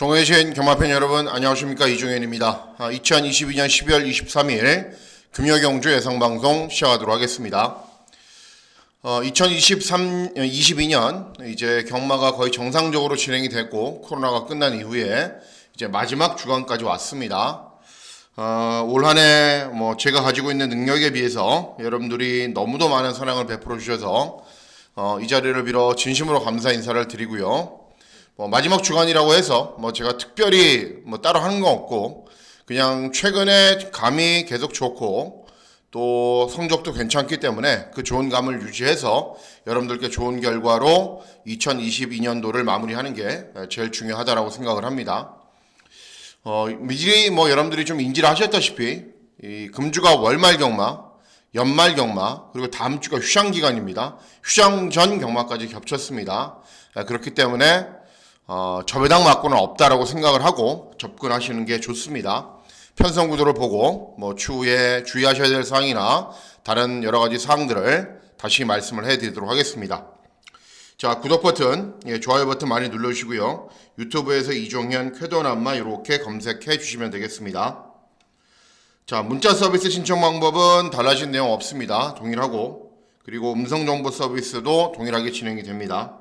종회신 경마팬 여러분 안녕하십니까, 이종현입니다. 2022년 12월 23일 금요경주 예상방송 시작하도록 하겠습니다. 2022년 이제 경마가 거의 정상적으로 진행이 됐고 코로나가 끝난 이후에 이제 마지막 주간까지 왔습니다. 올 한해 제가 가지고 있는 능력에 비해서 여러분들이 너무도 많은 사랑을 베풀어 주셔서 이 자리를 빌어 진심으로 감사 인사를 드리고요. 마지막 주간이라고 해서 제가 특별히 따로 하는 건 없고 그냥 최근에 감이 계속 좋고 또 성적도 괜찮기 때문에 그 좋은 감을 유지해서 여러분들께 좋은 결과로 2022년도를 마무리하는 게 제일 중요하다라고 생각을 합니다. 미리 여러분들이 좀 인지를 하셨다시피 이 금주가 월말 경마, 연말 경마, 그리고 다음 주가 휴장 기간입니다. 휴장 전 경마까지 겹쳤습니다. 그렇기 때문에 저배당 맞고는 없다라고 생각을 하고 접근하시는 게 좋습니다. 편성 구도를 보고 추후에 주의하셔야 될 사항이나 다른 여러 가지 사항들을 다시 말씀을 해드리도록 하겠습니다. 자, 구독 버튼, 좋아요 버튼 많이 눌러주시고요. 유튜브에서 이종현 쾌도남마 이렇게 검색해 주시면 되겠습니다. 자, 문자 서비스 신청 방법은 달라진 내용 없습니다. 동일하고, 그리고 음성 정보 서비스도 동일하게 진행이 됩니다.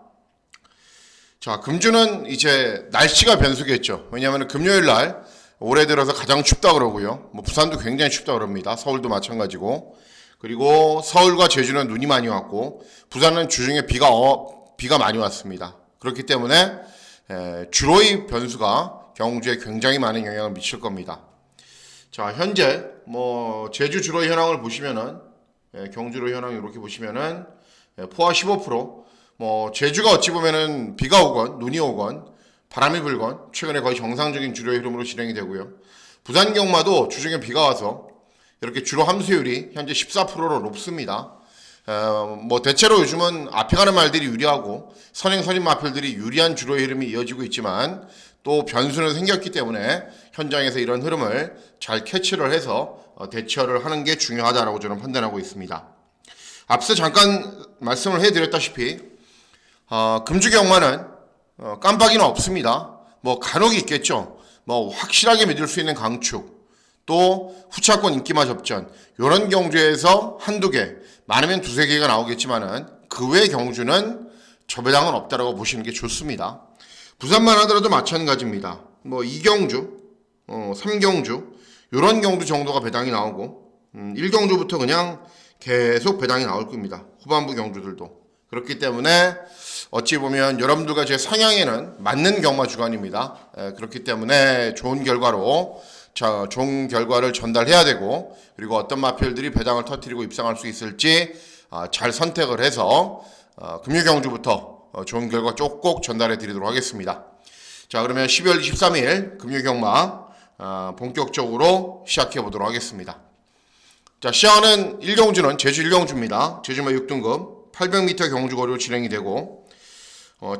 자, 금주는 이제 날씨가 변수겠죠. 왜냐하면 금요일 날 올해 들어서 가장 춥다 그러고요. 부산도 굉장히 춥다 그럽니다. 서울도 마찬가지고. 그리고 서울과 제주는 눈이 많이 왔고 부산은 주중에 비가 많이 왔습니다. 그렇기 때문에 주로의 변수가 경주에 굉장히 많은 영향을 미칠 겁니다. 자, 현재 제주 주로의 현황을 보시면은 경주로 현황 이렇게 보시면은 포화 15%, 제주가 어찌 보면은 비가 오건 눈이 오건 바람이 불건 최근에 거의 정상적인 주로의 흐름으로 진행이 되고요. 부산 경마도 주중에 비가 와서 이렇게 주로 함수율이 현재 14%로 높습니다. 대체로 요즘은 앞에 가는 말들이 유리하고 선행 마필들이 유리한 주로의 흐름이 이어지고 있지만 또 변수는 생겼기 때문에 현장에서 이런 흐름을 잘 캐치를 해서 대처를 하는 게 중요하다라고 저는 판단하고 있습니다. 앞서 잠깐 말씀을 해드렸다시피 금주 경마는 깜빡이는 없습니다. 간혹 있겠죠. 확실하게 믿을 수 있는 강축, 또 후차권 인기마 접전, 이런 경주에서 한두 개, 많으면 두세 개가 나오겠지만은 그 외 경주는 저배당은 없다라고 보시는 게 좋습니다. 부산만 하더라도 마찬가지입니다. 2경주, 3경주, 이런 경주 정도가 배당이 나오고 1경주부터 그냥 계속 배당이 나올 겁니다. 후반부 경주들도. 그렇기 때문에 어찌 보면 여러분들과 제 성향에는 맞는 경마 주간입니다. 그렇기 때문에 좋은 결과를 전달해야 되고, 그리고 어떤 마필들이 배당을 터뜨리고 입상할 수 있을지 잘 선택을 해서 금요경주부터 좋은 결과 꼭 전달해 드리도록 하겠습니다. 자, 그러면 12월 23일 금요경마 본격적으로 시작해 보도록 하겠습니다. 자, 시작하는 1경주는 제주 1경주입니다. 제주마 6등급 800m 경주거리로 진행이 되고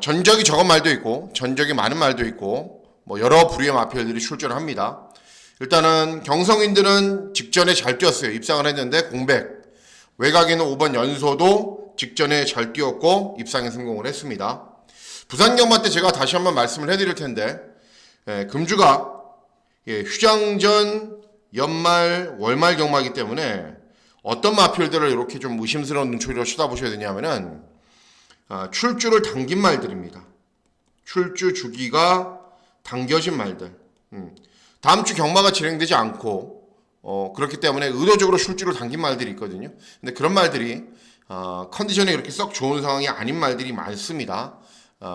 전적이 적은 말도 있고 전적이 많은 말도 있고 여러 부류의 마필들이 출전을 합니다. 일단은 경성인들은 직전에 잘 뛰었어요. 입상을 했는데 공백. 외곽에는 5번 연소도 직전에 잘 뛰었고 입상에 성공을 했습니다. 부산 경마 때 제가 다시 한번 말씀을 해드릴 텐데 금주가 휴장 전 연말 월말 경마이기 때문에 어떤 마필들을 이렇게 좀 의심스러운 눈초리로 쳐다보셔야 되냐면은 출주를 당긴 말들입니다. 출주 주기가 당겨진 말들. 다음 주 경마가 진행되지 않고 그렇기 때문에 의도적으로 출주를 당긴 말들이 있거든요. 근데 그런 말들이 컨디션이 그렇게 썩 좋은 상황이 아닌 말들이 많습니다.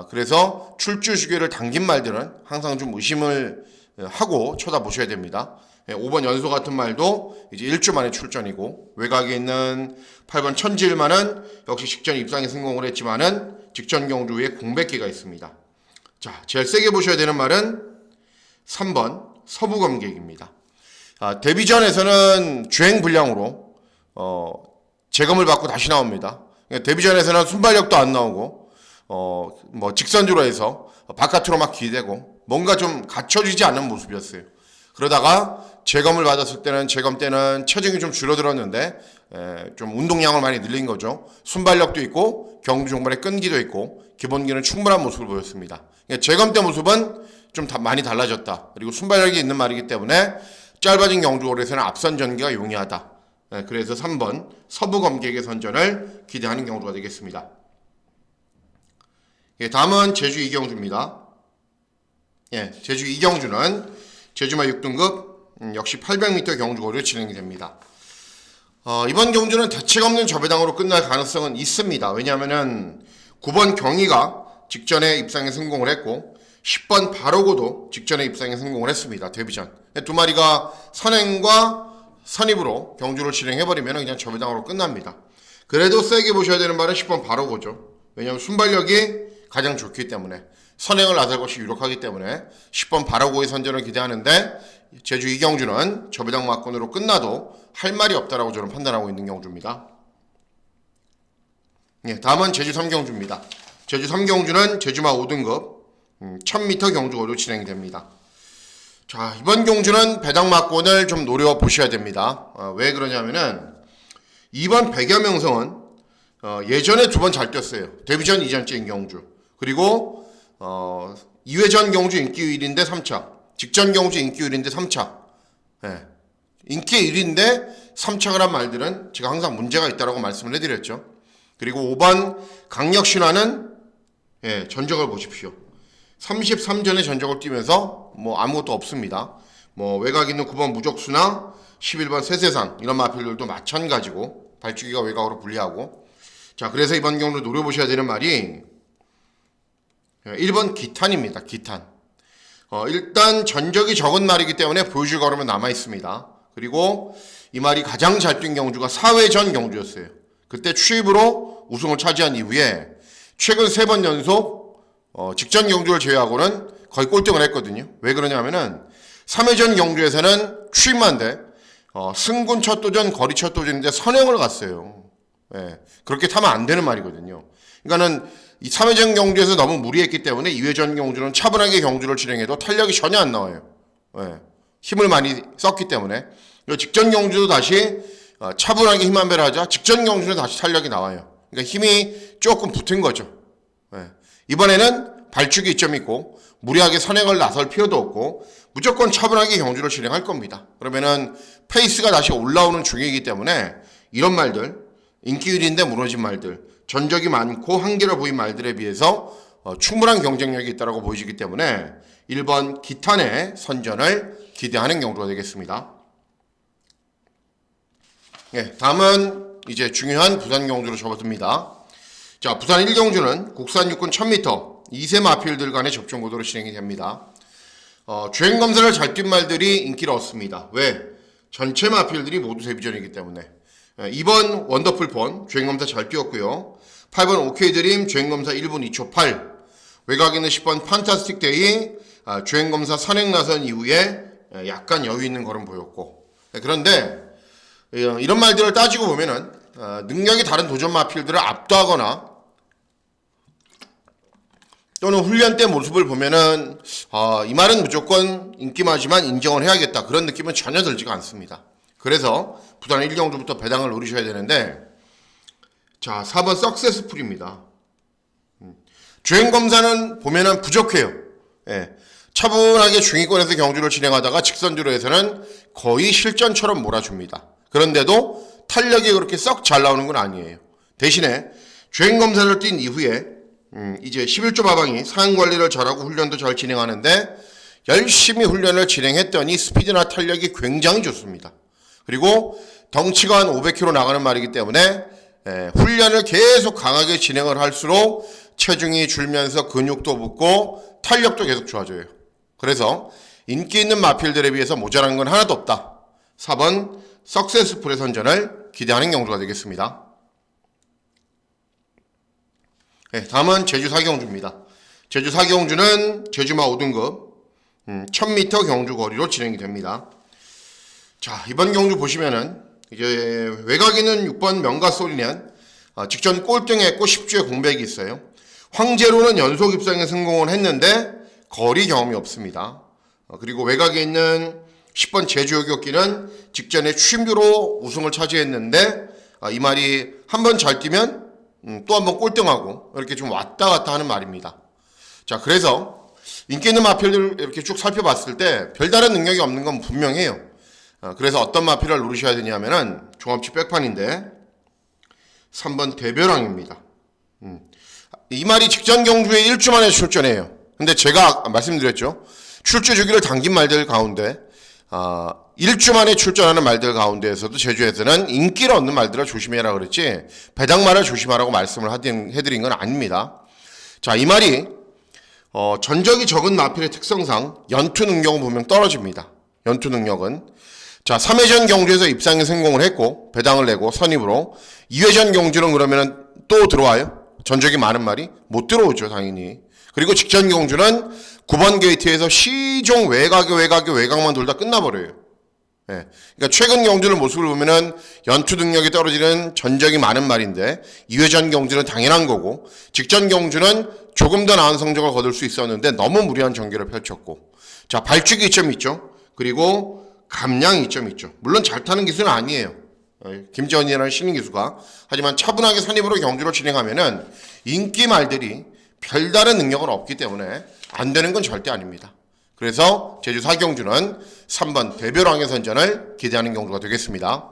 그래서 출주 주기를 당긴 말들은 항상 좀 의심을 하고 쳐다보셔야 됩니다. 5번 연소 같은 말도 이제 1주 만에 출전이고 외곽에 있는 8번 천지일만은 역시 직전 입상에 성공을 했지만은 직전 경주 후에 공백기가 있습니다. 자, 제일 세게 보셔야 되는 말은 3번 서부검객입니다. 데뷔전에서는 주행 불량으로 재검을 받고 다시 나옵니다. 데뷔전에서는 순발력도 안 나오고 직선주로 해서 바깥으로 막 기대고 뭔가 좀 갖춰지지 않는 모습이었어요. 그러다가 재검을 받았을 때는 재검 때는 체중이 좀 줄어들었는데 좀 운동량을 많이 늘린 거죠. 순발력도 있고 경주 종반의 끈기도 있고 기본기는 충분한 모습을 보였습니다. 재검 때 모습은 좀 많이 달라졌다. 그리고 순발력이 있는 말이기 때문에 짧아진 경주거리에서는 앞선 전개가 용이하다. 그래서 3번 서부검객의 선전을 기대하는 경주가 되겠습니다. 다음은 제주 이경주입니다. 제주 이경주는 제주마 6등급 역시 800m 경주거리로 진행이 됩니다. 이번 경주는 대책 없는 저배당으로 끝날 가능성은 있습니다. 왜냐하면 9번 경희가 직전에 입상에 성공을 했고 10번 바로고도 직전에 입상에 성공을 했습니다. 데뷔전. 두 마리가 선행과 선입으로 경주를 진행해버리면 그냥 저배당으로 끝납니다. 그래도 세게 보셔야 되는 말은 10번 바로고죠. 왜냐하면 순발력이 가장 좋기 때문에 선행을 나설 것이 유력하기 때문에 10번 바로고의 선전을 기대하는데 제주 이경주는 저배당 막권으로 끝나도 할 말이 없다라고 저는 판단하고 있는 경주입니다. 다음은 제주 3경주입니다. 제주 3경주는 제주마 5등급 1000m 경주거리로 진행이 됩니다. 자, 이번 경주는 배당 막권을 좀 노려보셔야 됩니다. 왜 그러냐면은 이번 백여명성은 예전에 2번 잘 뛰었어요. 데뷔전 이전째인 경주. 그리고 2회전 경주 인기 1위인데 3차. 직전 경주 인기 1위인데 3차. 인기 1위인데 3착을 한 말들은 제가 항상 문제가 있다고 말씀을 해드렸죠. 그리고 5번 강력신화는 전적을 보십시오. 33전의 전적을 뛰면서 뭐 아무것도 없습니다. 뭐 외곽 있는 9번 무적수나 11번 세세상 이런 마필들도 마찬가지고 발주기가 외곽으로 불리하고. 자, 그래서 이번 경우를 노려보셔야 되는 말이 1번 기탄입니다. 기탄. 일단 전적이 적은 말이기 때문에 보여줄 걸음은 남아있습니다. 그리고 이 말이 가장 잘 뛴 경주가 4회전 경주였어요. 그때 추입으로 우승을 차지한 이후에 최근 3번 연속 직전 경주를 제외하고는 거의 꼴등을 했거든요. 왜 그러냐면은 3회전 경주에서는 추입만 돼 승군 첫 도전, 거리 첫 도전인데 선행을 갔어요. 그렇게 타면 안 되는 말이거든요. 그러니까는 이 3회전 경주에서 너무 무리했기 때문에 2회전 경주는 차분하게 경주를 진행해도 탄력이 전혀 안 나와요. 힘을 많이 썼기 때문에. 직전 경주도 다시 차분하게 힘 한 배를 하자 직전 경주는 다시 탄력이 나와요. 그러니까 힘이 조금 붙은 거죠. 이번에는 발축이 이점이 있고 무리하게 선행을 나설 필요도 없고 무조건 차분하게 경주를 진행할 겁니다. 그러면은 페이스가 다시 올라오는 중이기 때문에 이런 말들, 인기 1위인데 무너진 말들, 전적이 많고 한계를 보인 말들에 비해서 충분한 경쟁력이 있다고 보이시기 때문에 1번 기탄의 선전을 기대하는 경주가 되겠습니다. 다음은 이제 중요한 부산 경주로 접어듭니다. 자, 부산 1경주는 국산 육군 1000m 2세 마필들 간의 접종 구도로 진행이 됩니다. 주행검사를 잘 뛴 말들이 인기를 얻습니다. 왜? 전체 마필들이 모두 데뷔전이기 때문에. 2번 원더풀폰 주행검사 잘 뛰었고요. 8번 오케이드림 주행검사 1분 2초 8. 외곽에 있는 10번 판타스틱 데이 주행검사 선행 나선 이후에 약간 여유 있는 걸음 보였고. 그런데 이런 말들을 따지고 보면은 능력이 다른 도전 마필들을 압도하거나 또는 훈련 때 모습을 보면은 이 말은 무조건 인기마지만 인정을 해야겠다 그런 느낌은 전혀 들지가 않습니다. 그래서 부산 1경주부터 배당을 노리셔야 되는데, 자, 4번 석세스풀입니다. 주행검사는 보면은 부족해요. 차분하게 중위권에서 경주를 진행하다가 직선주로에서는 거의 실전처럼 몰아줍니다. 그런데도 탄력이 그렇게 썩 잘 나오는 건 아니에요. 대신에 주행검사를 뛴 이후에 이제 11조 마방이 상황관리를 잘하고 훈련도 잘 진행하는데 열심히 훈련을 진행했더니 스피드나 탄력이 굉장히 좋습니다. 그리고 덩치가 한 500kg 나가는 말이기 때문에 훈련을 계속 강하게 진행을 할수록 체중이 줄면서 근육도 붙고 탄력도 계속 좋아져요. 그래서 인기 있는 마필들에 비해서 모자란 건 하나도 없다. 4번 석세스풀의 선전을 기대하는 경주가 되겠습니다. 다음은 제주 4경주입니다. 제주 4경주는 제주마 5등급 1000m 경주 거리로 진행이 됩니다. 자, 이번 경주 보시면은 이제 외곽에 있는 6번 명가소리는 직전 꼴등했고 10주의 공백이 있어요. 황제로는 연속 입상에 성공을 했는데 거리 경험이 없습니다. 그리고 외곽에 있는 10번 제주요격기는 직전에 추임표로 우승을 차지했는데 이 말이 한 번 잘 뛰면 또 한 번 꼴등하고 이렇게 좀 왔다 갔다 하는 말입니다. 자, 그래서 인기 있는 마필들 이렇게 쭉 살펴봤을 때 별다른 능력이 없는 건 분명해요. 그래서 어떤 마필을 누르셔야 되냐면은 종합치 백판인데 3번 대별왕입니다. 이 말이 직전 경주에 1주 만에 출전해요. 근데 제가 말씀드렸죠. 출주 주기를 당긴 말들 가운데 1주 만에 출전하는 말들 가운데에서도 제주에서는 인기를 얻는 말들을 조심해라 그랬지 배당말을 조심하라고 말씀을 해드린 건 아닙니다. 자, 이 말이 전적이 적은 마필의 특성상 연투 능력은 분명 떨어집니다. 연투 능력은 자 3회전 경주에서 입상에 성공을 했고 배당을 내고 선입으로 2회전 경주는 그러면 또 들어와요? 전적이 많은 말이 못 들어오죠 당연히. 그리고 직전 경주는 9번 게이트에서 시종 외곽만 돌다 끝나버려요. 예. 그러니까 최근 경주를 모습을 보면은 연투 능력이 떨어지는 전적이 많은 말인데 2회전 경주는 당연한 거고 직전 경주는 조금 더 나은 성적을 거둘 수 있었는데 너무 무리한 전개를 펼쳤고 자 발주기 이점이 있죠. 그리고 감량 이점이 있죠. 물론 잘 타는 기술은 아니에요. 김지원이라는 신인 기수가 하지만 차분하게 선입으로 경주를 진행하면은 인기 말들이 별다른 능력은 없기 때문에 안 되는 건 절대 아닙니다. 그래서 제주 4경주는 3번 대별왕의 선전을 기대하는 경주가 되겠습니다.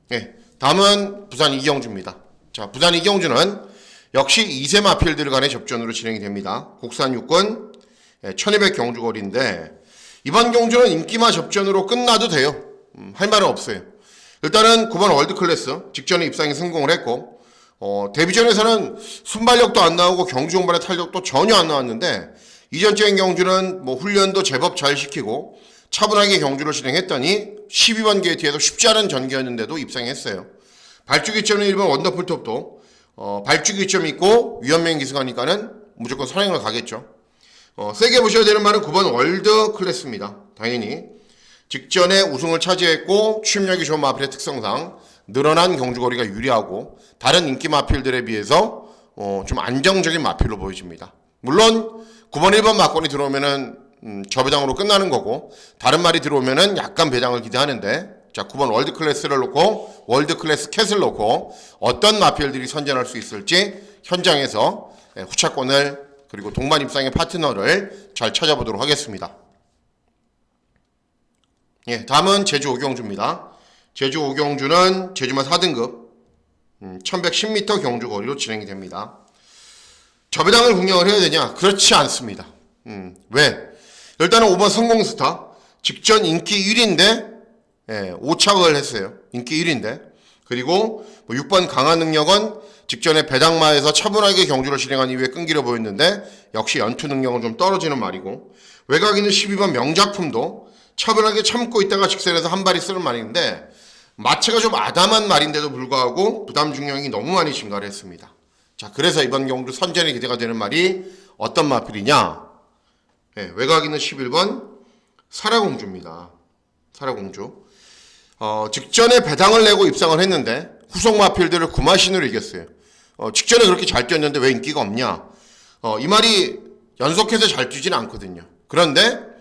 네, 다음은 부산 2경주입니다. 자, 부산 2경주는 역시 2세 마필들 간의 접전으로 진행이 됩니다. 국산 육군 1200 경주거리인데 이번 경주는 인기마 접전으로 끝나도 돼요. 할 말은 없어요. 일단은 9번 월드클래스 직전에 입상에 성공을 했고 데뷔전에서는 순발력도 안 나오고 경주 운반의 탄력도 전혀 안 나왔는데 이전적인 경주는 뭐 훈련도 제법 잘 시키고 차분하게 경주를 진행했더니 12번 게이트에서 쉽지 않은 전개였는데도 입상했어요. 발주기점은 1번 원더풀톱도 발주기점이 있고 위험행 기승하니까는 무조건 선행을 가겠죠. 세게 보셔야 되는 말은 9번 월드클래스입니다. 당연히 직전에 우승을 차지했고 취임력이 좋은 마필의 특성상 늘어난 경주거리가 유리하고 다른 인기 마필들에 비해서 좀 안정적인 마필로 보여집니다. 물론 9번 1번 막건이 들어오면은 저배당으로 끝나는 거고 다른 말이 들어오면은 약간 배당을 기대하는데 자 9번 월드클래스를 놓고 월드클래스 캣을 놓고 어떤 마필들이 선전할 수 있을지 현장에서 후차권을 그리고 동반 입상의 파트너를 잘 찾아보도록 하겠습니다. 예, 다음은 제주 5경주입니다. 제주 5경주는 제주마 4등급 1110m 경주 거리로 진행이 됩니다. 저배당을 공략을 해야 되냐? 그렇지 않습니다. 왜? 일단은 5번 성공스타 직전 인기 1위인데 5착을 했어요. 인기 1위인데 그리고 6번 강한 능력은 직전에 배당마에서 차분하게 경주를 진행한 이후에 끈기를 보였는데 역시 연투 능력은 좀 떨어지는 말이고 외곽 있는 12번 명작품도 차분하게 참고 있다가 직선에서 한 발이 쓰는 말인데 마체가 좀 아담한 말인데도 불구하고 부담 중량이 너무 많이 증가를 했습니다. 자, 그래서 이번 경주 선전이 기대가 되는 말이 어떤 마필이냐? 외곽 있는 11번 사라공주입니다. 사라공주. 직전에 배당을 내고 입상을 했는데 후속 마필들을 구마신으로 이겼어요. 직전에 그렇게 잘 뛰었는데 왜 인기가 없냐? 이 말이 연속해서 잘 뛰지는 않거든요. 그런데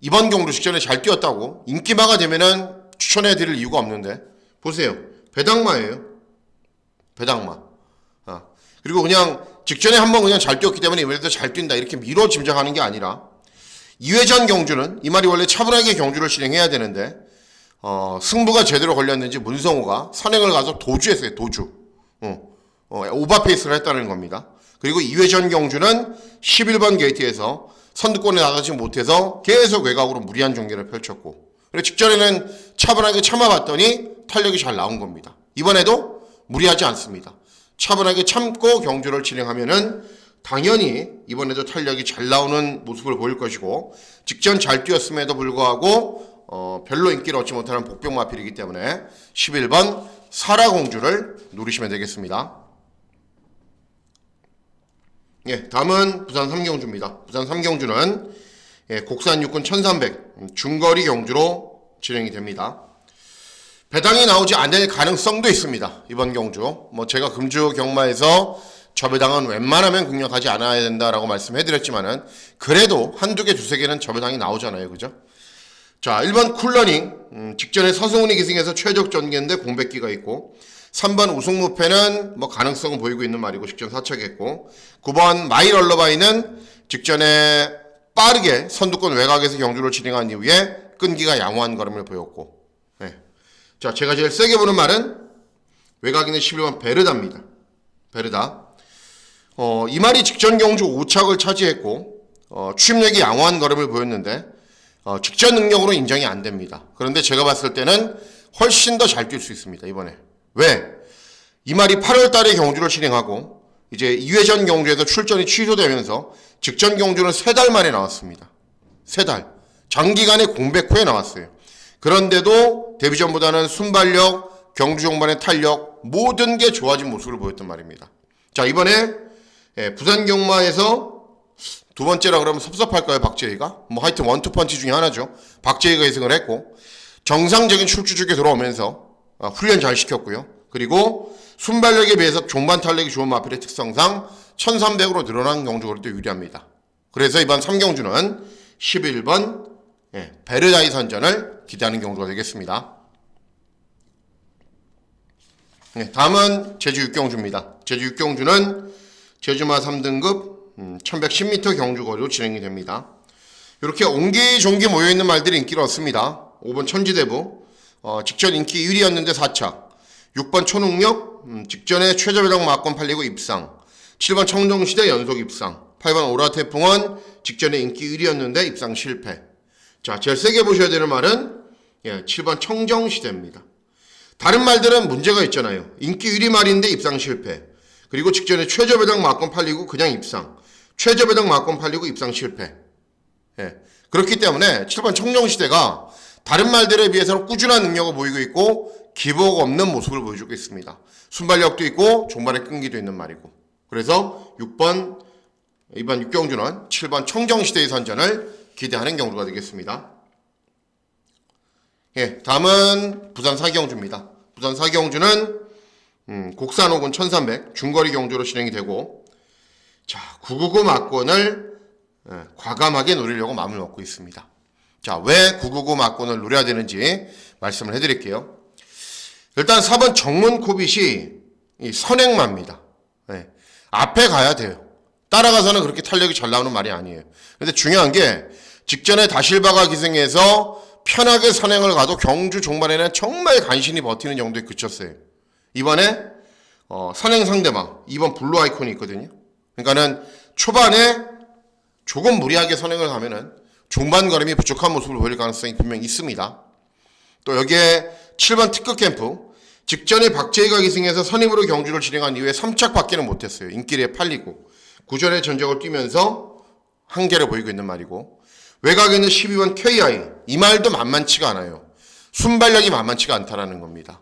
이번 경주 직전에 잘 뛰었다고 인기마가 되면은 추천해 드릴 이유가 없는데 보세요. 배당마예요. 배당마. 그리고 그냥 직전에 한번 그냥 잘 뛰었기 때문에 이번에도 잘 뛴다 이렇게 미뤄 짐작하는 게 아니라 2회전 경주는 이 말이 원래 차분하게 경주를 진행해야 되는데 승부가 제대로 걸렸는지 문성호가 선행을 가서 도주했어요. 도주. 오버페이스를 했다는 겁니다. 그리고 2회전 경주는 11번 게이트에서 선두권에 나가지 못해서 계속 외곽으로 무리한 전개를 펼쳤고 그리고 직전에는 차분하게 참아봤더니 탄력이 잘 나온 겁니다. 이번에도 무리하지 않습니다. 차분하게 참고 경주를 진행하면은 당연히 이번에도 탄력이 잘 나오는 모습을 보일 것이고 직전 잘 뛰었음에도 불구하고 별로 인기를 얻지 못하는 복병 마필이기 때문에 11번 사라공주를 누르시면 되겠습니다. 예, 다음은 부산 3경주입니다. 부산 3경주는 국산 육군 1300 중거리 경주로 진행이 됩니다. 배당이 나오지 않을 가능성도 있습니다. 이번 경주. 제가 금주 경마에서 저 배당은 웬만하면 공략하지 않아야 된다라고 말씀해드렸지만은 그래도 한두 개, 두세 개는 저 배당이 나오잖아요. 그죠? 자, 1번 쿨러닝. 직전에 서승훈이 기승해서 최적 전개인데 공백기가 있고, 3번 우승무패는 뭐 가능성은 보이고 있는 말이고 직전 사척했고, 9번 마이럴러바이는 직전에 빠르게 선두권 외곽에서 경주를 진행한 이후에 끈기가 양호한 걸음을 보였고, 네. 자, 제가 제일 세게 보는 말은 외곽인의 11번 베르다입니다. 베르다. 이 말이 직전 경주 5착을 차지했고, 추임력이 양호한 걸음을 보였는데, 직전 능력으로 인정이 안 됩니다. 그런데 제가 봤을 때는 훨씬 더 잘 뛸 수 있습니다, 이번에. 왜? 이 말이 8월 달에 경주를 진행하고, 이제 2회전 경주에서 출전이 취소되면서 직전 경주는 3달 만에 나왔습니다. 3달. 장기간의 공백 후에 나왔어요. 그런데도 데뷔전보다는 순발력, 경주 종반의 탄력, 모든 게 좋아진 모습을 보였단 말입니다. 자, 이번에 부산 경마에서 두 번째라 그러면 섭섭할까요, 박재희가? 뭐 하여튼 원투펀치 중에 하나죠. 박재희가 예승을 했고, 정상적인 출주축에 돌아오면서 훈련 잘 시켰고요. 그리고 순발력에 비해서 종반 탄력이 좋은 마필의 특성상 1300으로 늘어난 경주거리도 유리합니다. 그래서 이번 3경주는 11번 베르다이 선전을 기대하는 경주가 되겠습니다. 다음은 제주 6경주입니다. 제주 6경주는 제주마 3등급 1110m 경주거리로 진행이 됩니다. 이렇게 옹기종기 모여있는 말들이 인기를 얻습니다. 5번 천지대부, 직전 인기 1위였는데 4착. 6번 초능력, 직전에 최저배당 막권 팔리고 입상. 7번 청정시대 연속 입상. 8번 오라태풍원, 직전에 인기 1위였는데 입상 실패. 자, 제일 세게 보셔야 되는 말은 7번 청정시대입니다. 다른 말들은 문제가 있잖아요. 인기 1위 말인데 입상 실패. 그리고 직전에 최저배당 막권 팔리고 그냥 입상. 최저배당 막권 팔리고 입상 실패. 그렇기 때문에 7번 청정시대가 다른 말들에 비해서는 꾸준한 능력을 보이고 있고 기복 없는 모습을 보여주고 있습니다. 순발력도 있고 종반의 끈기도 있는 말이고. 그래서 6번 이번 6경주는 7번 청정시대의 선전을 기대하는 경주가 되겠습니다. 다음은 부산 4경주입니다. 부산 4경주는 곡산 5군 1300 중거리 경주로 진행이 되고, 자, 999 막권을 과감하게 노리려고 마음을 먹고 있습니다. 자, 왜 999 막권을 노려야 되는지 말씀을 해드릴게요. 일단 4번 정문 코빗이 선행마입니다. 앞에 가야 돼요. 따라가서는 그렇게 탄력이 잘 나오는 말이 아니에요. 근데 중요한 게 직전에 다실바가 기승해서 편하게 선행을 가도 경주 종반에는 정말 간신히 버티는 정도에 그쳤어요. 이번에 선행 상대방 2번 블루 아이콘이 있거든요. 그러니까는 초반에 조금 무리하게 선행을 가면은 종반 걸음이 부족한 모습을 보일 가능성이 분명히 있습니다. 또 여기에 7번 특급 캠프 직전에 박재희가 기승해서 선임으로 경주를 진행한 이후에 3착밖에는 못했어요. 인기리에 팔리고 구전의 전적을 뛰면서 한계를 보이고 있는 말이고, 외곽에는 12번 KI 이 말도 만만치가 않아요. 순발력이 만만치가 않다라는 겁니다.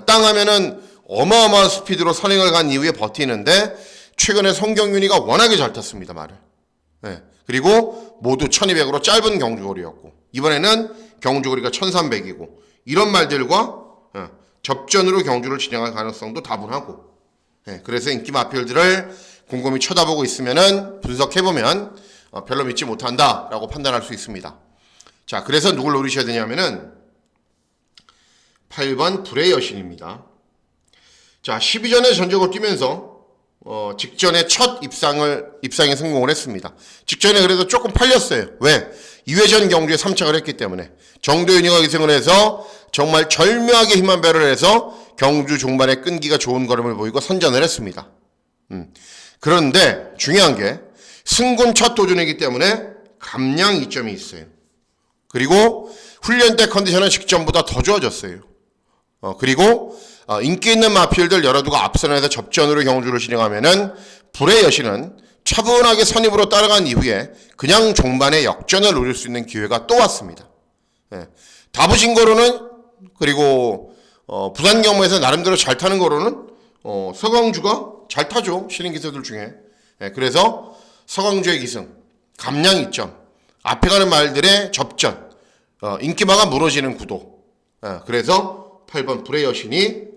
땅 하면은 어마어마한 스피드로 선행을 간 이후에 버티는데 최근에 송경윤이가 워낙에 잘 탔습니다, 말을. 그리고 모두 1200으로 짧은 경주거리였고, 이번에는 경주거리가 1300이고, 이런 말들과 접전으로 경주를 진행할 가능성도 다분하고, 그래서 인기 마필들을 곰곰이 쳐다보고 있으면은 분석해보면 별로 믿지 못한다라고 판단할 수 있습니다. 자, 그래서 누굴 노리셔야 되냐면은 8번 불의 여신입니다. 자, 12전에 전적을 뛰면서 직전에 첫 입상에 성공을 했습니다. 직전에 그래도 조금 팔렸어요. 왜? 2회전 경주에 3착을 했기 때문에. 정도윤이가 기승을 해서 정말 절묘하게 힘만 배를 해서 경주 종반에 끈기가 좋은 걸음을 보이고 선전을 했습니다. 그런데 중요한 게 승군 첫 도전이기 때문에 감량 이점이 있어요. 그리고 훈련 때 컨디션은 직전보다 더 좋아졌어요. 그리고 인기 있는 마필들 여러 두가 앞선에서 접전으로 경주를 진행하면은 불의 여신은 차분하게 선입으로 따라간 이후에 그냥 종반에 역전을 노릴 수 있는 기회가 또 왔습니다. 다부진 거로는, 그리고 부산 경마에서 나름대로 잘 타는 거로는 서광주가 잘 타죠. 신인 기사들 중에. 그래서 서광주의 기승, 감량 이점, 앞에 가는 말들의 접전, 인기마가 무너지는 구도. 그래서 8번 불의 여신이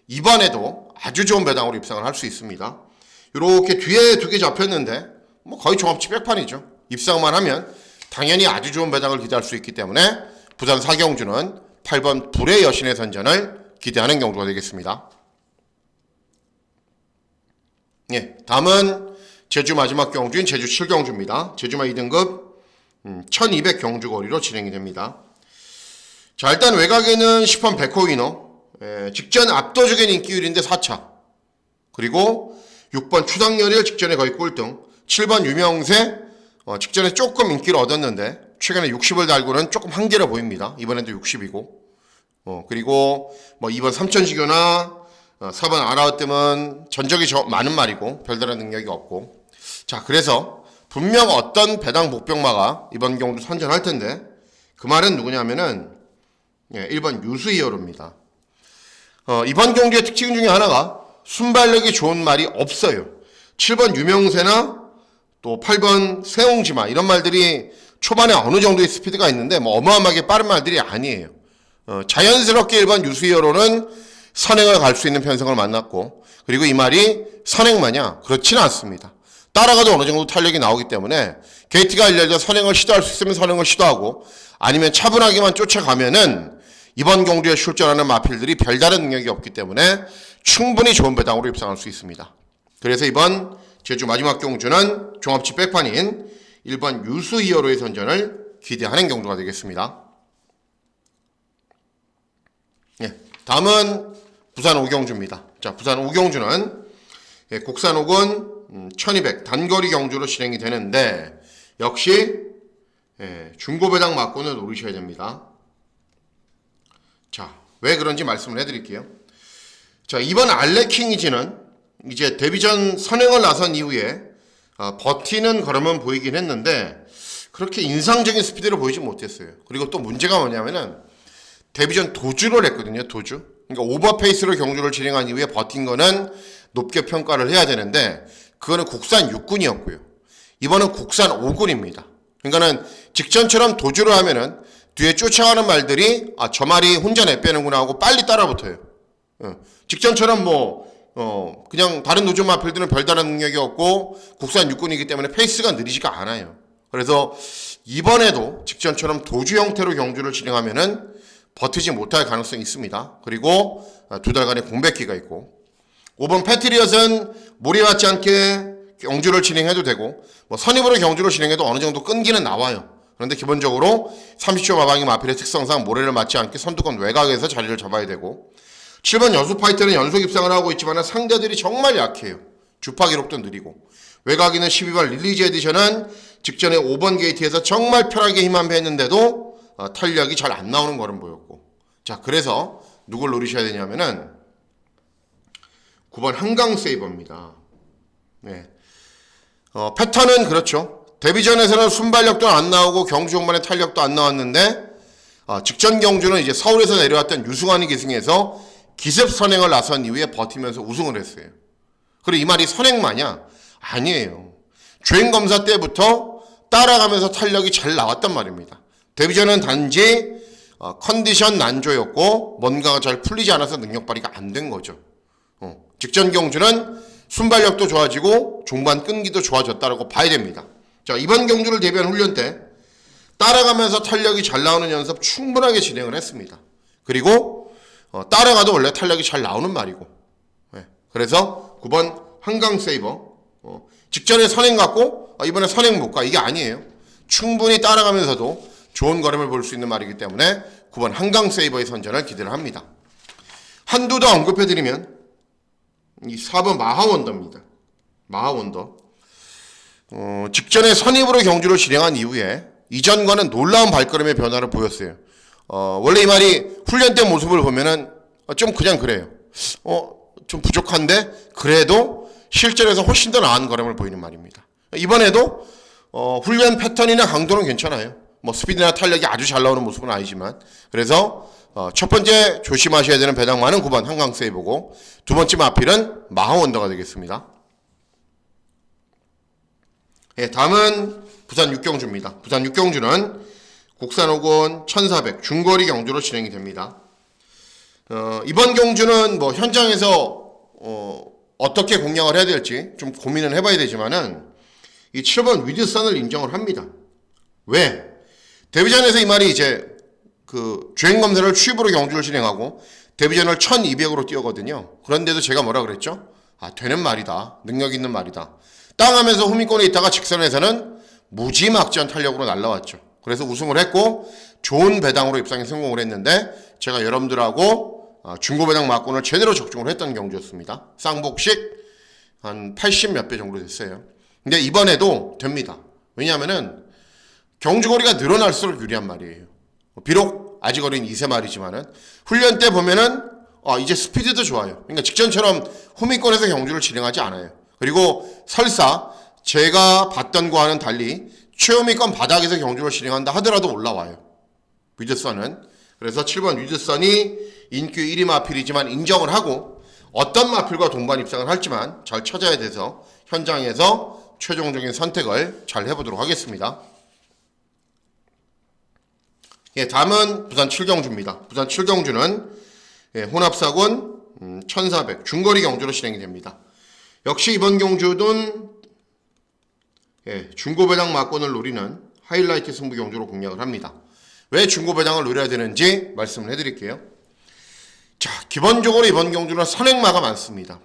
이번에도 아주 좋은 배당으로 입상을 할 수 있습니다. 이렇게 뒤에 두 개 잡혔는데 뭐 거의 종합치 백판이죠. 입상만 하면 당연히 아주 좋은 배당을 기대할 수 있기 때문에 부산 사경주는 8번 불의 여신의 선전을 기대하는 경주가 되겠습니다. 예, 다음은 제주 마지막 경주인 제주 7경주입니다. 제주마 2등급 1200 경주 거리로 진행이 됩니다. 자, 일단 외곽에는 10번 백호위너, 직전 압도적인 인기율인데 4차, 그리고 6번 추상열일 직전에 거의 꼴등, 7번 유명세 직전에 조금 인기를 얻었는데 최근에 60을 달고는 조금 한계로 보입니다. 이번에도 60이고, 그리고 뭐 2번 삼천시교나 4번 아라우뜸은 전적이 많은 말이고 별다른 능력이 없고, 자, 그래서 분명 어떤 배당 복병마가 이번 경주 선전할 텐데 그 말은 누구냐면은 1번 유수이어로입니다. 이번 경주의 특징 중에 하나가 순발력이 좋은 말이 없어요. 7번 유명세나 또 8번 세옹지마 이런 말들이 초반에 어느 정도의 스피드가 있는데 뭐 어마어마하게 빠른 말들이 아니에요. 자연스럽게 1번 유수이어로는 선행을 갈 수 있는 편성을 만났고, 그리고 이 말이 선행마냐? 그렇지는 않습니다. 따라가도 어느 정도 탄력이 나오기 때문에 게이트가 열려서 선행을 시도할 수 있으면 선행을 시도하고, 아니면 차분하게만 쫓아가면은 이번 경주에 출전하는 마필들이 별다른 능력이 없기 때문에 충분히 좋은 배당으로 입상할 수 있습니다. 그래서 이번 제주 마지막 경주는 종합치 백판인 1번 유수 히어로의 선전을 기대하는 경주가 되겠습니다. 예, 다음은 부산 5경주입니다. 자, 부산 5경주는 국산 5군 1200 단거리 경주로 진행이 되는데 역시 중고 배당 맞고는 노리셔야 됩니다. 자, 왜 그런지 말씀을 해드릴게요. 자, 이번 알레킹이지는 이제 데뷔전 선행을 나선 이후에 버티는 걸음은 보이긴 했는데 그렇게 인상적인 스피드를 보이지 못했어요. 그리고 또 문제가 뭐냐면은 데뷔전 도주를 했거든요. 도주. 그러니까 오버페이스로 경주를 진행한 이후에 버틴 거는 높게 평가를 해야 되는데 그거는 국산 6군이었고요. 이번은 국산 5군입니다. 그러니까는 직전처럼 도주를 하면은 뒤에 쫓아가는 말들이 저 말이 혼자 내빼는구나 하고 빨리 따라붙어요. 직전처럼 그냥 다른 도주 마필들은 별다른 능력이 없고 국산 6군이기 때문에 페이스가 느리지가 않아요. 그래서 이번에도 직전처럼 도주 형태로 경주를 진행하면은 버티지 못할 가능성이 있습니다. 그리고 2달간의 공백기가 있고, 5번 패트리엇은 무리 맞지 않게 경주를 진행해도 되고 선입으로 경주를 진행해도 어느 정도 끈기는 나와요. 그런데 기본적으로 30초 마방이 마필의 특성상 모래를 맞지 않게 선두권 외곽에서 자리를 잡아야 되고, 7번 여수파이터는 연속 입상을 하고 있지만 상대들이 정말 약해요. 주파 기록도 느리고, 외곽에는 12번 릴리즈 에디션은 직전에 5번 게이트에서 정말 편하게 힘만 뺐는데도 탄력이 잘 안 나오는 걸음 보였고, 자, 그래서 누굴 노리셔야 되냐면은 9번 한강세이버입니다. 네. 패턴은 그렇죠. 데뷔전에서는 순발력도 안 나오고 경주 종반에 탄력도 안 나왔는데 직전 경주는 이제 서울에서 내려왔던 유승환이 기승해서 기습 선행을 나선 이후에 버티면서 우승을 했어요. 그리고 이 말이 선행마냐? 아니에요. 주행 검사 때부터 따라가면서 탄력이 잘 나왔단 말입니다. 데뷔전은 단지 컨디션 난조였고 뭔가가 잘 풀리지 않아서 능력 발휘가 안 된 거죠. 직전 경주는 순발력도 좋아지고 종반 끈기도 좋아졌다고 봐야 됩니다. 자, 이번 경주를 대비한 훈련 때 따라가면서 탄력이 잘 나오는 연습 충분하게 진행을 했습니다. 그리고 따라가도 원래 탄력이 잘 나오는 말이고, 그래서 9번 한강세이버 직전에 선행 같고 이번에 선행 못 가, 이게 아니에요. 충분히 따라가면서도 좋은 걸음을 볼 수 있는 말이기 때문에 9번 한강세이버의 선전을 기대를 합니다. 한두 더 언급해드리면 이 4번 마하원더입니다. 마하원더. 직전에 선입으로 경주를 진행한 이후에 이전과는 놀라운 발걸음의 변화를 보였어요. 원래 이 말이 훈련 때 모습을 보면은 좀 그냥 그래요. 좀 부족한데 그래도 실전에서 훨씬 더 나은 걸음을 보이는 말입니다. 이번에도 훈련 패턴이나 강도는 괜찮아요. 스피드나 탄력이 아주 잘 나오는 모습은 아니지만, 그래서 첫 번째 조심하셔야 되는 배당마는 9번 한강세이버고, 두 번째 마필은 마하원더가 되겠습니다. 다음은 부산 6경주입니다. 부산 6경주는 국산 5군 1400 중거리 경주로 진행이 됩니다. 이번 경주는 현장에서 어떻게 공략을 해야 될지 좀 고민을 해봐야 되지만은 이 7번 위드선을 인정을 합니다. 왜? 데뷔전에서 이 말이 이제 그 주행검사를 추입으로 경주를 진행하고 데뷔전을 1200으로 뛰었거든요. 그런데도 제가 뭐라 그랬죠? 아, 되는 말이다. 능력 있는 말이다. 땅하면서 후미권에 있다가 직선에서는 무지막지한 탄력으로 날라왔죠. 그래서 우승을 했고 좋은 배당으로 입상에 성공을 했는데 제가 여러분들하고 중고 배당 막권을 제대로 적중을 했던 경주였습니다. 쌍복식 한 80 몇 배 정도 됐어요. 근데 이번에도 됩니다. 왜냐하면은 경주거리가 늘어날수록 유리한 말이에요. 비록 아직 어린 2세 말이지만은 훈련 때 보면은 이제 스피드도 좋아요. 그러니까 직전처럼 후미권에서 경주를 진행하지 않아요. 그리고 설사 제가 봤던 거와는 달리 최후미권 바닥에서 경주를 진행한다 하더라도 올라와요. 위드선은. 그래서 7번 위드선이 인기 1위 마필이지만 인정을 하고 어떤 마필과 동반 입상을 할지만 잘 찾아야 돼서 현장에서 최종적인 선택을 잘 해보도록 하겠습니다. 예, 다음은 부산 7경주입니다. 부산 7경주는 혼합사군 1400 중거리 경주로 진행이 됩니다. 역시 이번 경주는 중고배당 막권을 노리는 하이라이트 승부 경주로 공략을 합니다. 왜 중고배당을 노려야 되는지 말씀을 해드릴게요. 자, 기본적으로 이번 경주는 선행마가 많습니다.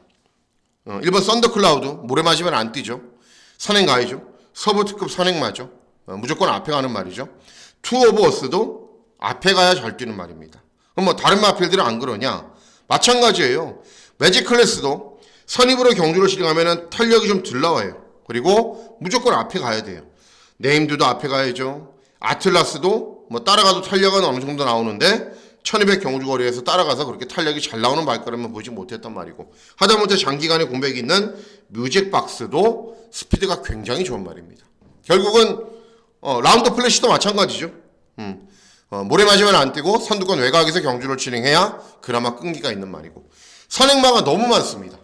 1번 썬더클라우드 모래 맞으면 안 뛰죠. 선행 가야죠. 서부 특급 선행마죠. 무조건 앞에 가는 말이죠. 투 오브 어스도 앞에 가야 잘 뛰는 말입니다. 그럼 뭐 다른 마필들은 안 그러냐? 마찬가지예요. 매직 클래스도 선입으로 경주를 진행하면 탄력이 좀 덜 나와요. 그리고 무조건 앞에 가야 돼요. 네임드도 앞에 가야죠. 아틀라스도 뭐 따라가도 탄력은 어느 정도 나오는데 1200 경주거리에서 따라가서 그렇게 탄력이 잘 나오는 발걸음은 보지 못했단 말이고 하다못해 장기간의 공백이 있는 뮤직박스도 스피드가 굉장히 좋은 말입니다. 결국은 라운드 플래시도 마찬가지죠. 모래 맞으면 안 뛰고 선두권 외곽에서 경주를 진행해야 그나마 끈기가 있는 말이고 선행마가 너무 많습니다.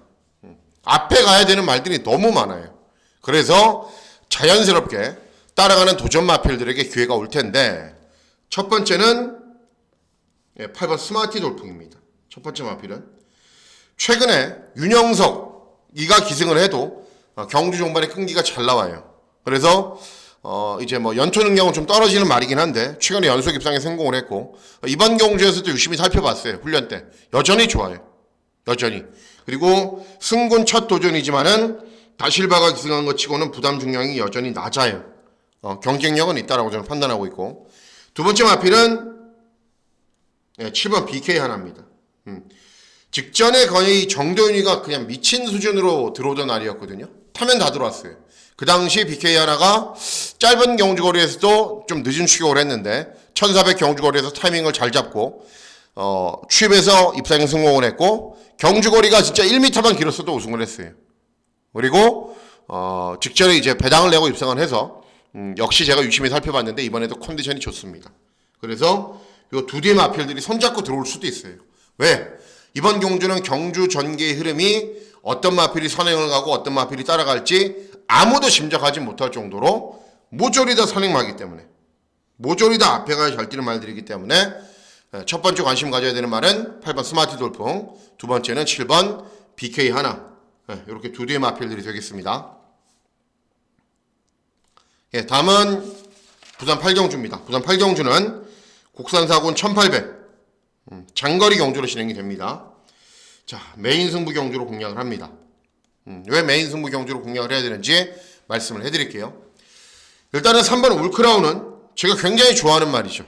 앞에 가야 되는 말들이 너무 많아요. 그래서 자연스럽게 따라가는 도전 마필들에게 기회가 올 텐데 첫 번째는 8번 스마티 돌풍입니다. 첫 번째 마필은 최근에 윤영석이가 기승을 해도 경주 종반에 끈기가 잘 나와요. 그래서 이제 뭐 연초 능력은 좀 떨어지는 말이긴 한데 최근에 연속 입상에 성공을 했고 이번 경주에서도 유심히 살펴봤어요. 훈련 때 여전히 좋아요. 여전히. 그리고 승군 첫 도전이지만은 다실바가 기승한 것 치고는 부담 중량이 여전히 낮아요. 경쟁력은 있다라고 저는 판단하고 있고 두 번째 마필은 7번 BK 하나입니다. 직전에 거의 정도윤이가 그냥 미친 수준으로 들어오던 날이었거든요. 타면 다 들어왔어요. 그 당시 BK 하나가 짧은 경주거리에서도 좀 늦은 추격을 했는데 1400 경주거리에서 타이밍을 잘 잡고 취입에서 입상에 성공을 했고 경주거리가 진짜 1m만 길었어도 우승을 했어요. 그리고 직전에 이제 배당을 내고 입상을 해서 역시 제가 유심히 살펴봤는데 이번에도 컨디션이 좋습니다. 그래서 이 두 대의 마필들이 손잡고 들어올 수도 있어요. 왜? 이번 경주는 경주 전개의 흐름이 어떤 마필이 선행을 가고 어떤 마필이 따라갈지 아무도 짐작하지 못할 정도로 모조리 다 선행마기 때문에 모조리 다 앞에 가야 잘 뛰는 말들이기 때문에 첫 번째 관심 가져야 되는 말은 8번 스마트 돌풍, 두 번째는 7번 BK 하나. 이렇게 두 대의 마필들이 되겠습니다. 다음은 부산 8경주입니다. 부산 8경주는 국산사군 1800 장거리 경주로 진행이 됩니다. 자, 메인 승부 경주로 공략을 합니다. 왜 메인 승부 경주로 공략을 해야 되는지 말씀을 해드릴게요. 일단은 3번 울크라운은 제가 굉장히 좋아하는 말이죠.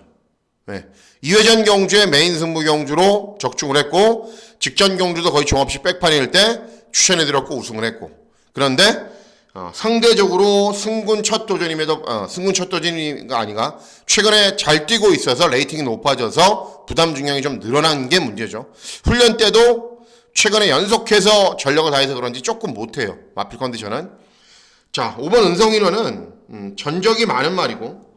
2회전 경주에 메인 승부 경주로 적중을 했고 직전 경주도 거의 종합식 백판일 때 추천해드렸고 우승을 했고 그런데 상대적으로 승군 첫 도전임에도 승군 첫 도전이가 아니라 최근에 잘 뛰고 있어서 레이팅이 높아져서 부담 중량이 좀 늘어난 게 문제죠. 훈련 때도 최근에 연속해서 전력을 다해서 그런지 조금 못해요. 마필 컨디션은. 자, 5번 은성인원은 전적이 많은 말이고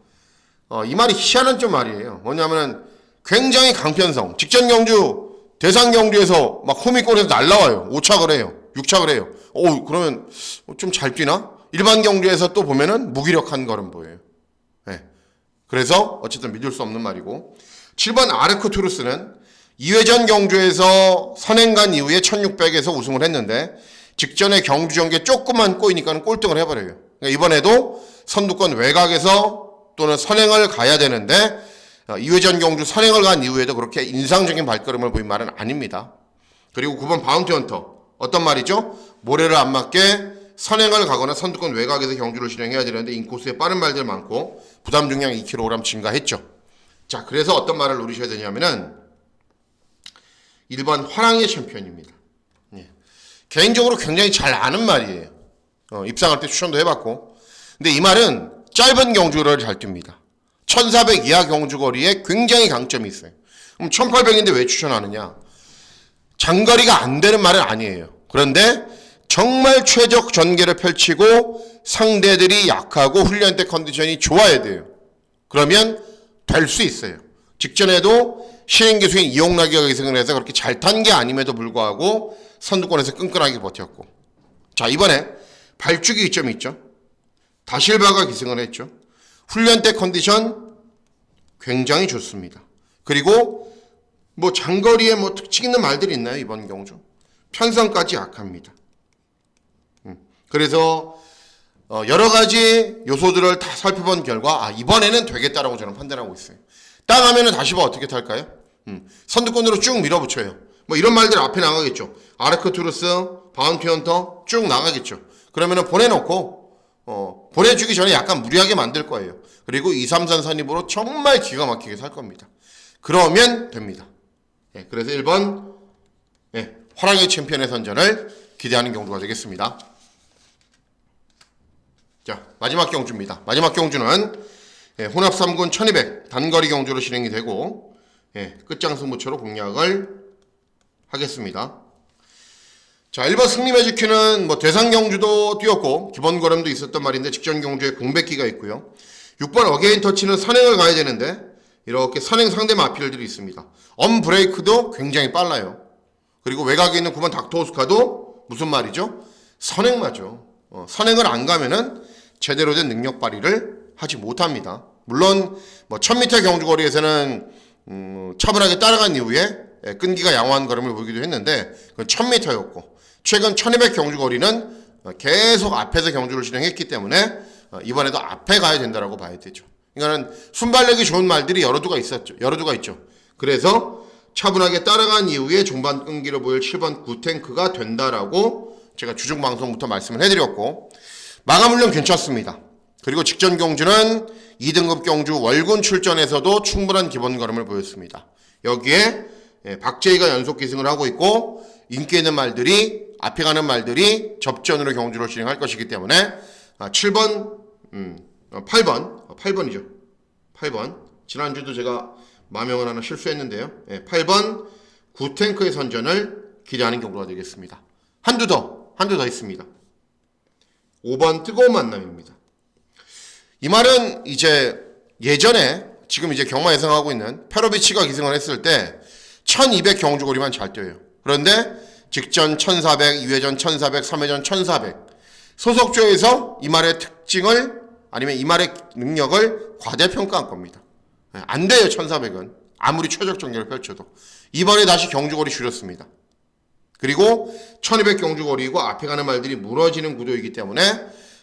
이 말이 희한한 좀 말이에요. 뭐냐면은 굉장히 강편성. 직전 경주 대상 경주에서 막 호미골에서 날라와요. 5착을 해요. 6착을 해요. 그러면 좀 잘 뛰나? 일반 경주에서 또 보면은 무기력한 걸음 보여요. 그래서 어쨌든 믿을 수 없는 말이고 7번 아르크투루스는 2회전 경주에서 선행간 이후에 1600에서 우승을 했는데 직전에 경주 전개 조금만 꼬이니까는 꼴등을 해버려요. 그러니까 이번에도 선두권 외곽에서 또는 선행을 가야 되는데 2회전 경주 선행을 간 이후에도 그렇게 인상적인 발걸음을 보인 말은 아닙니다. 그리고 9번 바운티 헌터 어떤 말이죠? 모래를 안 맞게 선행을 가거나 선두권 외곽에서 경주를 진행해야 되는데 인코스에 빠른 말들 많고 부담 중량 2kg 증가했죠. 자, 그래서 어떤 말을 노리셔야 되냐면은 1번 화랑의 챔피언입니다. 예. 개인적으로 굉장히 잘 아는 말이에요. 입상할 때 추천도 해봤고. 근데 이 말은 짧은 경주거리를 잘 뜁니다. 1400 이하 경주거리에 굉장히 강점이 있어요. 그럼 1800인데 왜 추천하느냐? 장거리가 안 되는 말은 아니에요. 그런데 정말 최적 전개를 펼치고 상대들이 약하고 훈련 때 컨디션이 좋아야 돼요. 그러면 될 수 있어요. 직전에도 신인기수인 이용락이가 기승을 해서 그렇게 잘 탄 게 아님에도 불구하고 선두권에서 끈끈하게 버텼고. 자, 이번에 발주기 이점이 있죠. 다실바가 기승을 했죠. 훈련 때 컨디션 굉장히 좋습니다. 그리고 뭐 장거리에 뭐 특징 있는 말들이 있나요? 이번 경주 편성까지 약합니다. 그래서 여러 가지 요소들을 다 살펴본 결과 이번에는 되겠다라고 저는 판단하고 있어요. 땅 하면은 다시바 어떻게 탈까요? 선두권으로 쭉 밀어붙여요. 뭐 이런 말들 앞에 나가겠죠. 아르크투루스, 바운티 헌터 쭉 나가겠죠. 그러면은 보내놓고 보내주기 전에 약간 무리하게 만들 거예요. 그리고 2, 3, 4 선입으로 정말 기가 막히게 살 겁니다. 그러면 됩니다. 예, 그래서 1번 화랑의 챔피언의 선전을 기대하는 경주가 되겠습니다. 자, 마지막 경주입니다. 마지막 경주는 혼합 3군 1200 단거리 경주로 진행이 되고 끝장 승부처로 공략을 하겠습니다. 자, 1번 승리매직큐는 뭐 대상 경주도 뛰었고 기본 걸음도 있었단 말인데 직전 경주에 공백기가 있고요. 6번 어게인 터치는 선행을 가야 되는데 이렇게 선행 상대 마필들이 있습니다. 언브레이크도 굉장히 빨라요. 그리고 외곽에 있는 9번 닥터오스카도 무슨 말이죠? 선행 맞죠. 선행을 안 가면은 제대로 된 능력 발휘를 하지 못합니다. 물론 뭐 1000m 경주 거리에서는 차분하게 따라간 이후에 끈기가 양호한 걸음을 보이기도 했는데 그건 1000m였고 최근 1200 경주 거리는 계속 앞에서 경주를 진행했기 때문에 이번에도 앞에 가야 된다라고 봐야 되죠. 이거는 순발력이 좋은 말들이 여러 두가 있죠. 그래서 차분하게 따라간 이후에 종반 끈기로 보일 7번 구탱크가 된다라고 제가 주중 방송부터 말씀을 해드렸고 마감 훈련 괜찮습니다. 그리고 직전 경주는 2등급 경주 월군 출전에서도 충분한 기본 걸음을 보였습니다. 여기에 박재희가 연속 기승을 하고 있고 인기 있는 말들이 앞에 가는 말들이 접전으로 경주를 진행할 것이기 때문에 8번이죠. 8번 지난주도 제가 마명을 하나 실수했는데요. 8번 구탱크의 선전을 기대하는 경우가 되겠습니다. 한두 더 있습니다. 5번 뜨거운 만남입니다. 이 말은 이제 예전에 지금 이제 경마 예상하고 있는 페로비치가 기승을 했을 때 1200 경주거리만 잘 뛰어요. 그런데 직전 1400, 2회전 1400, 3회전 1400 소속조에서 이 말의 특징을 아니면 이 말의 능력을 과대평가한 겁니다. 안 돼요. 1400은 아무리 최적 전개를 펼쳐도. 이번에 다시 경주거리 줄였습니다. 그리고 1200 경주거리고 앞에 가는 말들이 무너지는 구도이기 때문에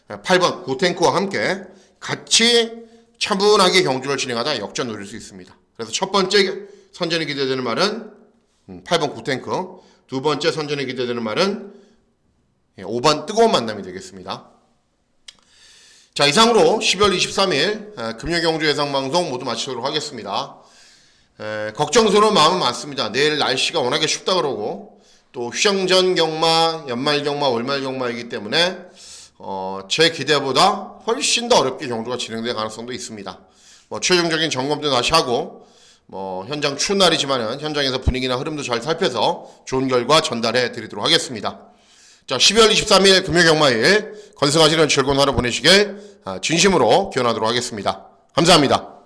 8번 구탱크와 함께 같이 차분하게 경주를 진행하다 역전 노릴 수 있습니다. 그래서 첫 번째 선전이 기대되는 말은 8번 구탱크, 두 번째 선전이 기대되는 말은 5번 뜨거운 만남이 되겠습니다. 자, 이상으로 12월 23일 금요경주 예상방송 모두 마치도록 하겠습니다. 걱정스러운 마음은 많습니다. 내일 날씨가 워낙에 춥다 그러고 또 휴양전 경마, 연말 경마, 월말 경마이기 때문에 제 기대보다 훨씬 더 어렵게 경주가 진행될 가능성도 있습니다. 뭐 최종적인 점검도 다시 하고 뭐 현장 추운 날이지만은 현장에서 분위기나 흐름도 잘 살펴서 좋은 결과 전달해 드리도록 하겠습니다. 자, 12월 23일 금요경마일 건승하시는 즐거운 하루 보내시길 진심으로 기원하도록 하겠습니다. 감사합니다.